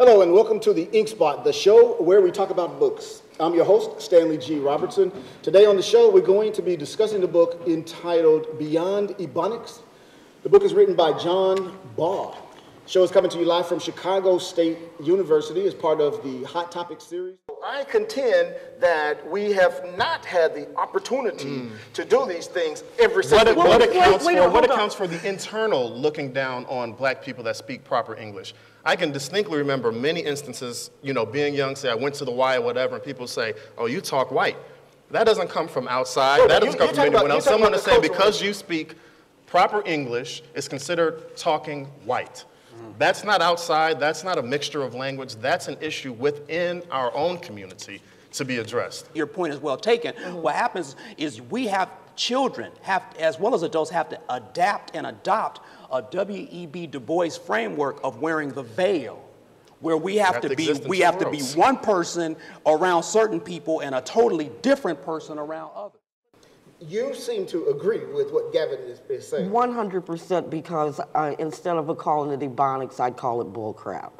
Hello and welcome to the Ink Spot, the show where we talk about books. I'm your host, Stanley G. Robertson. Today on the show, we're going to be discussing the book entitled Beyond Ebonics. The book is written by John Baugh. The show is coming to you live from Chicago State University as part of the Hot Topics series. I contend that we have not had the opportunity to do these things every single day. What accounts for the internal looking down on black people that speak proper English? I can distinctly remember many instances, being young, say I went to the Y or whatever, and people say, oh, you talk white. That doesn't come from outside. That doesn't come from anyone else. Someone is saying because you speak proper English is considered talking white. That's not outside. That's not a mixture of language. That's an issue within our own community to be addressed. Your point is well taken. What happens is we have children, as well as adults, have to adapt and adopt a W.E.B. Du Bois framework of wearing the veil, where we have to be one person around certain people and a totally different person around others. You seem to agree with what Gavin is saying. 100%, because instead of calling it Ebonics, I'd call it bullcrap.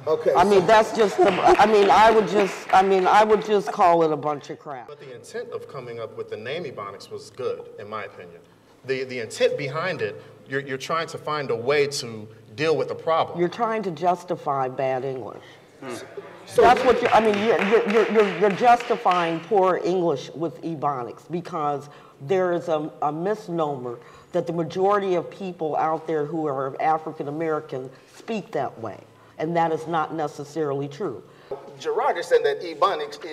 Okay. I mean, that's just the, I would just call it a bunch of crap. But the intent of coming up with the name Ebonics was good, in my opinion. The intent behind it, you're trying to find a way to deal with the problem. You're trying to justify bad English. So that's what you're justifying poor English with Ebonics, because there is a misnomer that the majority of people out there who are African American speak that way, and that is not necessarily true. Garrard is saying that Ebonics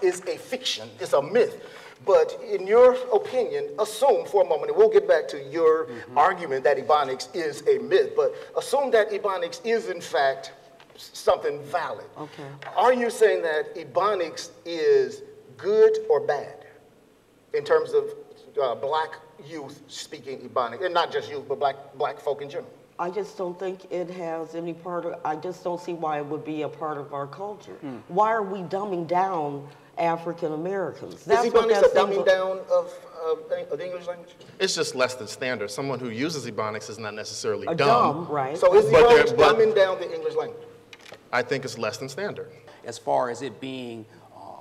is a fiction, it's a myth. But in your opinion, assume for a moment, and we'll get back to your argument that Ebonics is a myth, but assume that Ebonics is in fact something valid. Okay. Are you saying that Ebonics is good or bad in terms of black youth speaking Ebonics, and not just youth, but black folk in general? I just don't think it has any part of, I just don't see why it would be a part of our culture. Why are we dumbing down African Americans? Is Ebonics a dumbing down of the English language? It's just less than standard. Someone who uses Ebonics is not necessarily dumb. Right. So is Ebonics dumbing down the English language? I think it's less than standard. As far as it being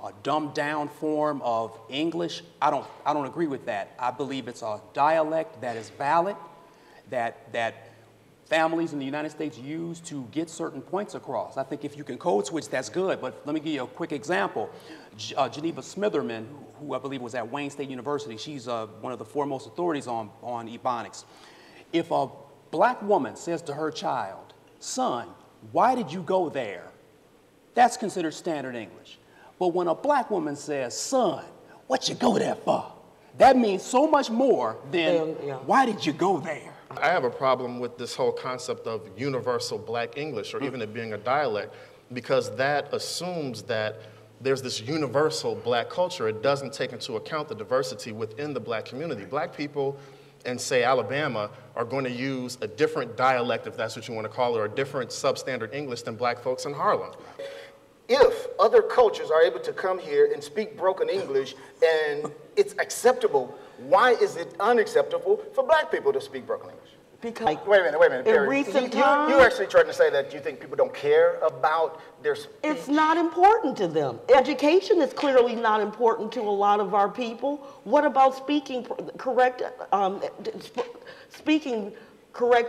a dumbed down form of English, I don't agree with that. I believe it's a dialect that is valid, that families in the United States use to get certain points across. I think if you can code switch, that's good. But let me give you a quick example. Geneva Smitherman, who I believe was at Wayne State University, she's one of the foremost authorities on Ebonics. If a black woman says to her child, son, why did you go there? That's considered standard English. But when a black woman says, son, what you go there for? That means so much more than why did you go there? I have a problem with this whole concept of universal black English, or even it being a dialect, because that assumes that there's this universal black culture. It doesn't take into account the diversity within the black community. Black people in, say, Alabama are going to use a different dialect, if that's what you want to call it, or a different substandard English than black folks in Harlem. If other cultures are able to come here and speak broken English and it's acceptable, why is it unacceptable for black people to speak broken English? Because wait a minute, Perry. in recent times, you're actually trying to say that you think people don't care about their speech? It's not important to them. Education is clearly not important to a lot of our people. What about speaking correct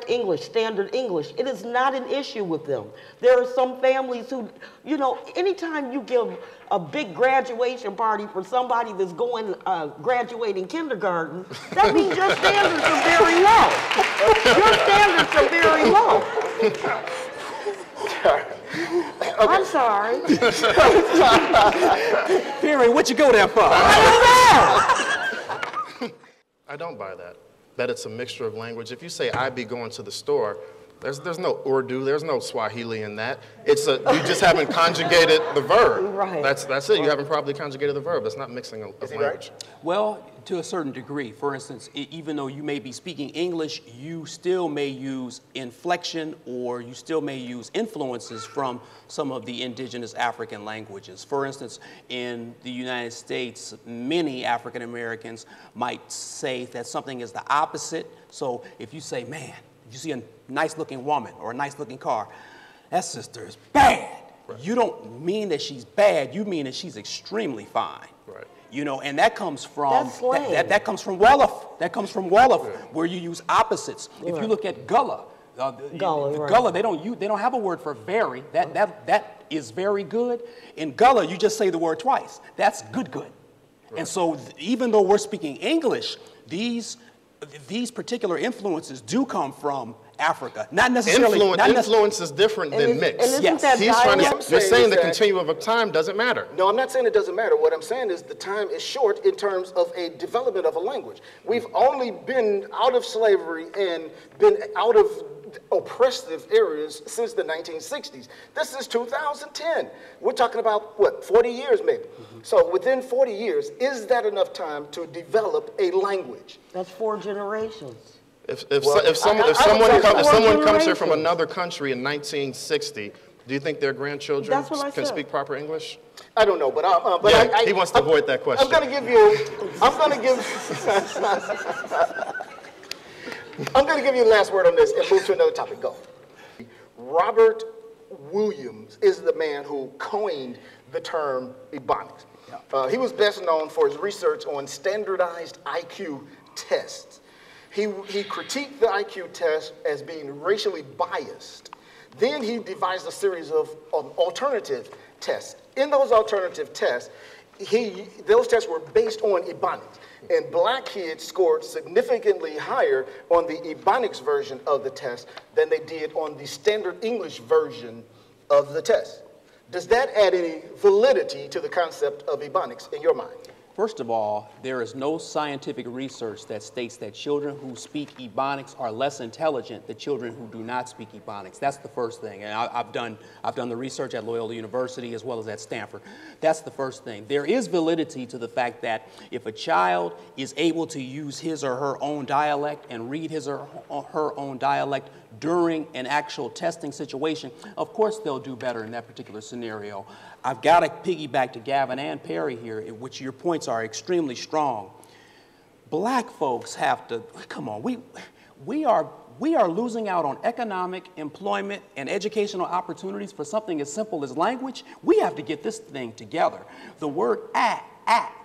English, standard English? It is not an issue with them. There are some families who, anytime you give a big graduation party for somebody that's going graduating kindergarten, that means your standards are very low. Your standards are very low. Okay. I'm sorry. Perry, what you go there for? I don't buy that. That it's a mixture of language. If you say, I be going to the store, there's no Urdu, there's no Swahili in that. You just haven't conjugated the verb. Right. That's it. You haven't properly conjugated the verb. It's not mixing of language. Right? Well, to a certain degree. For instance, even though you may be speaking English, you still may use inflection, or you still may use influences from some of the indigenous African languages. For instance, in the United States, many African Americans might say that something is the opposite. So if you say, man, you see a nice looking woman or a nice looking car, that sister is bad. Right. You don't mean that she's bad, you mean that she's extremely fine. Right. You know, and that comes from that comes from Wolof. That comes from Wolof, where you use opposites. Right. If you look at Gullah, Gullah, they don't have a word for very. That is very good. In Gullah, you just say the word twice. That's good. Right. And so even though we're speaking English, these particular influences do come from Africa, not necessarily. Influence is different than mix. Yes. You're saying the continuum of time doesn't matter. No, I'm not saying it doesn't matter. What I'm saying is the time is short in terms of a development of a language. We've only been out of slavery and been out of oppressive areas since the 1960s. This is 2010. We're talking about, what, 40 years maybe? Mm-hmm. So within 40 years, is that enough time to develop a language? That's 4 generations. If someone comes here from another country in 1960, do you think their grandchildren can speak proper English? I don't know, but he wants to avoid that question. I'm going to give you the last word on this and move to another topic. Go. Robert Williams is the man who coined the term Ebonics. He was best known for his research on standardized IQ tests. He critiqued the IQ test as being racially biased. Then he devised a series of alternative tests. In those alternative tests, those tests were based on Ebonics. And black kids scored significantly higher on the Ebonics version of the test than they did on the standard English version of the test. Does that add any validity to the concept of Ebonics in your mind? First of all, there is no scientific research that states that children who speak Ebonics are less intelligent than children who do not speak Ebonics. That's the first thing. And I've done the research at Loyola University as well as at Stanford. That's the first thing. There is validity to the fact that if a child is able to use his or her own dialect and read his or her own dialect during an actual testing situation, of course they'll do better in that particular scenario. I've got to piggyback to Gavin and Perry here, in which your points are extremely strong. Black folks have to, come on, we are losing out on economic, employment, and educational opportunities for something as simple as language. We have to get this thing together. The word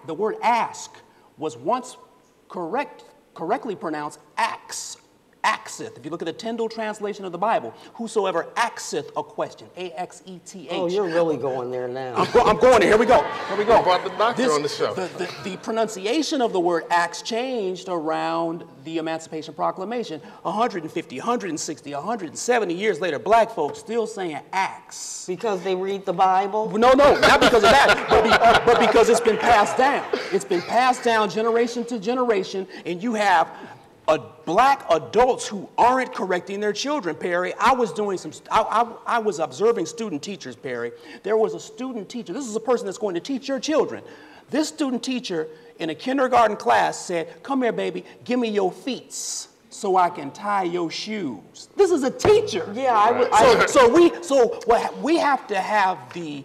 the word ask was once correctly pronounced axeth. If you look at the Tyndale translation of the Bible, whosoever axeth a question, A-X-E-T-H. Oh, you're really going there now. I'm going there. Here we go. We brought the doctor on the show. The pronunciation of the word axe changed around the Emancipation Proclamation. 150, 160, 170 years later, black folks still saying axe. Because they read the Bible? No, not because of that, but because it's been passed down. It's been passed down generation to generation, and you have black adults who aren't correcting their children, Perry. I was observing student teachers, Perry. There was a student teacher. This is a person that's going to teach your children. This student teacher in a kindergarten class said, "Come here, baby, give me your feet so I can tie your shoes." This is a teacher. Yeah, So we have to have the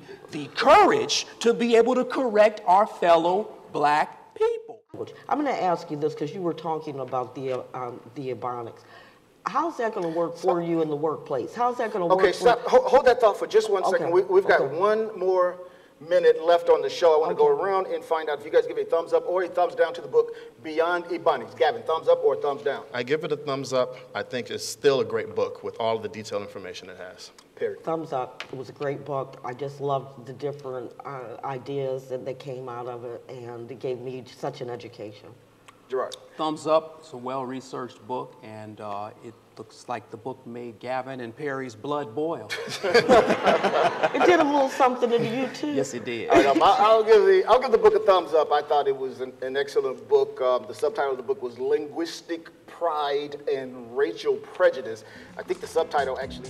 courage to be able to correct our fellow black people. I'm going to ask you this because you were talking about the Ebonics. How's that going to work for you in the workplace? How's that going to work? Okay, stop. Hold that thought for just one second. We've got one more minute left on the show. I want to go around and find out if you guys give a thumbs up or a thumbs down to the book Beyond Ebonics. Gavin, thumbs up or thumbs down? I give it a thumbs up. I think it's still a great book with all of the detailed information it has. Perry. Thumbs up. It was a great book. I just loved the different ideas that came out of it, and it gave me such an education. Garrard. Thumbs up. It's a well-researched book, and it looks like the book made Gavin and Perry's blood boil. It did a little something to you, too. Yes, it did. I'll give the book a thumbs up. I thought it was an excellent book. The subtitle of the book was Linguistic Pride and Racial Prejudice. I think the subtitle actually